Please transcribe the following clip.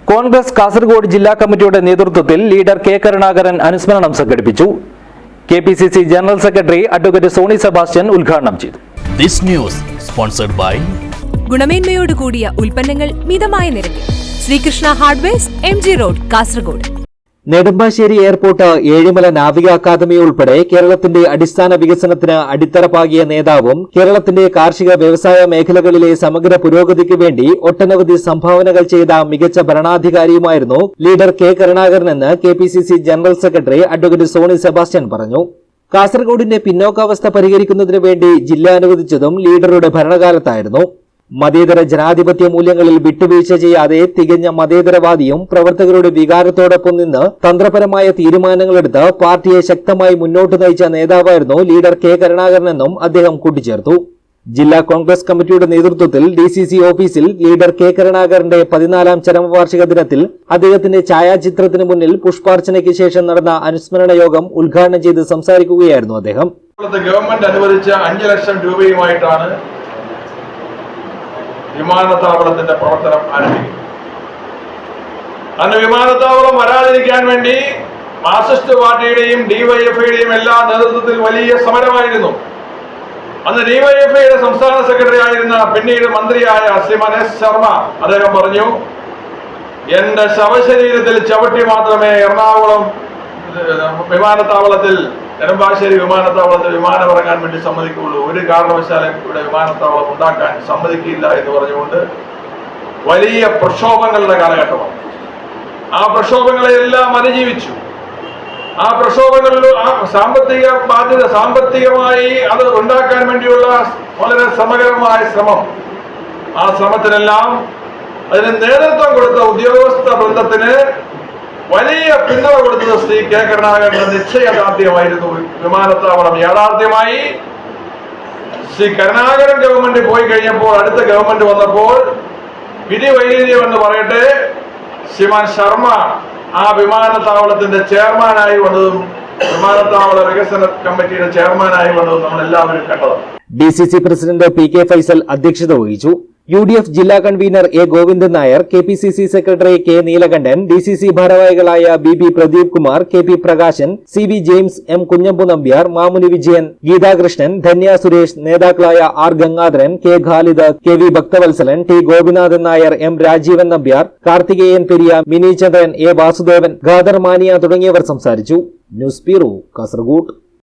കോൺഗ്രസ് കാസർഗോഡ് ജില്ലാ കമ്മിറ്റിയുടെ നേതൃത്വത്തിൽ ലീഡർ കെ കരുണാകരൻ അനുസ്മരണം സംഘടിപ്പിച്ചു. KPCC general secretary advocate Sony Sebastian ഉദ്ഘാടനം ചെയ്തു. ദിസ് ന്യൂസ് സ്പോൺസർഡ് ബൈ ഗുണമേന്മയോട് കൂടിയ ഉൽപ്പന്നങ്ങൾ മിതമായ നിരക്കിൽ Sreekrishna hardwares MG road Kasaragod. Nedumbassery airport, Ezhimala നാവിക അക്കാദമി ഉൾപ്പെടെ കേരളത്തിന്റെ അടിസ്ഥാന വികസനത്തിന് അടിത്തറ പാകിയ നേതാവും കേരളത്തിന്റെ കാർഷിക വ്യവസായ മേഖലകളിലെ സമഗ്ര പുരോഗതിക്ക് വേണ്ടി ഒട്ടനവധി സംഭാവനകൾ ചെയ്ത മികച്ച ഭരണാധികാരിയുമായിരുന്നു ലീഡർ കെ കരുണാകരനെന്ന് KPCC general secretary advocate Sony Sebastian പറഞ്ഞു. കാസർഗോഡിന്റെ പിന്നോക്കാവസ്ഥ പരിഹരിക്കുന്നതിനു വേണ്ടി ജില്ല അനുവദിച്ചതും ലീഡറുടെ ഭരണകാലത്തായിരുന്നു. മതേതര ജനാധിപത്യ മൂല്യങ്ങളിൽ വിട്ടുവീഴ്ച ചെയ്യാതെ തികഞ്ഞ മതേതരവാദിയും പ്രവർത്തകരുടെ വികാരത്തോടൊപ്പം നിന്ന് തന്ത്രപരമായ തീരുമാനങ്ങളെടുത്ത് പാർട്ടിയെ ശക്തമായി മുന്നോട്ട് നയിച്ച നേതാവായിരുന്നു ലീഡർ കെ കരുണാകരനെന്നും അദ്ദേഹം കൂട്ടിച്ചേർത്തു. ജില്ലാ കോൺഗ്രസ് കമ്മിറ്റിയുടെ നേതൃത്വത്തിൽ DCC ഓഫീസിൽ ലീഡർ കെ കരുണാകരന്റെ 14ാം ചരമവാർഷിക ദിനത്തിൽ അദ്ദേഹത്തിന്റെ ഛായാചിത്രത്തിന് മുന്നിൽ പുഷ്പാർച്ചനയ്ക്ക് ശേഷം നടന്ന അനുസ്മരണ യോഗം ഉദ്ഘാടനം ചെയ്ത് സംസാരിക്കുകയായിരുന്നു അദ്ദേഹം. ഗവൺമെന്റ് അനുവദിച്ച 5 ലക്ഷം രൂപയുമായിട്ടാണ് വിമാനത്താവളത്തിന്റെ പ്രവർത്തനം ആരംഭിക്കുന്നത്. അന്ന് വിമാനത്താവളം വരാതിരിക്കാൻ വേണ്ടി മാർക്സിസ്റ്റ് പാർട്ടിയുടെയും DYFIയുടെയും എല്ലാ നേതൃത്വത്തിൽ വലിയ സമരമായിരുന്നു. അന്ന് DYFIയുടെ സംസ്ഥാന സെക്രട്ടറി ആയിരുന്ന പിന്നീട് മന്ത്രിയായ ശ്രീമാൻ S. ശർമ്മ അദ്ദേഹം പറഞ്ഞു, എന്റെ ശവശരീരത്തിൽ ചവിട്ടി മാത്രമേ എറണാകുളം വിമാനത്താവളത്തിൽ, നെടുമ്പാശ്ശേരി വിമാനത്താവളത്തിൽ വിമാനം ഇറങ്ങാൻ വേണ്ടി സമ്മതിക്കുകയുള്ളൂ, ഒരു കാരണവശാലും ഇവിടെ വിമാനത്താവളം ഉണ്ടാക്കാൻ സമ്മതിക്കില്ല എന്ന് പറഞ്ഞുകൊണ്ട് വലിയ പ്രക്ഷോഭങ്ങളുടെ കാലഘട്ടമാണ്. ആ പ്രക്ഷോഭങ്ങളെല്ലാം അതിജീവിച്ചു. ആ പ്രക്ഷോഭങ്ങളിൽ സാമ്പത്തികമായി അത് ഉണ്ടാക്കാൻ വേണ്ടിയുള്ള വളരെ സമഗ്രമായ ശ്രമം, ആ ശ്രമത്തിനെല്ലാം അതിന് നേതൃത്വം കൊടുത്ത ഉദ്യോഗസ്ഥ വൃന്ദത്തിന് വലിയ പിന്തുണ കൊടുത്തത് ശ്രീ കെ കരുണാകരന്റെ നിശ്ചയദാർഢ്യമായിരുന്നു. വിമാനത്താവളം യാഥാർത്ഥ്യമായി. ശ്രീ കരുണാകരൻ ഗവൺമെന്റ് പോയി കഴിഞ്ഞപ്പോൾ, അടുത്ത ഗവൺമെന്റ് വന്നപ്പോൾ വിധി വൈകല്യം എന്ന് പറയട്ടെ, ശ്രീമാൻ ശർമ്മ ആ വിമാനത്താവളത്തിന്റെ ചെയർമാനായി വന്നതും വിമാനത്താവള വികസന കമ്മിറ്റിയുടെ ചെയർമാനായി വന്നതും നമ്മൾ എല്ലാവരും കണ്ടതാണ്. DCC പ്രസിഡന്റ് PK ഫൈസൽ അധ്യക്ഷത വഹിച്ചു. UDF ജില്ലാ convener A. Govindan Nair, KPCC secretary K. Neelakandan, DCC ഭാരവാഹികളായ BP Pradeep Kumar, KP Prakashan, CB James, M. Kunhambu Nambiar, Mamuni Vijayan, Geethakrishnan, Dhanya Suresh, നേതാക്കളായ R. Gangadharan, K. Khalid, KV Bhakthavathsalan, T. Gopinathan Nair, M. Rajeevan Nambiar, Karthikeyan Periya, Mini Chandran, A. Vasudevan, Khader Maniya തുടങ്ങിയവർ സംസാരിച്ചു. News bureau, Kasaragod.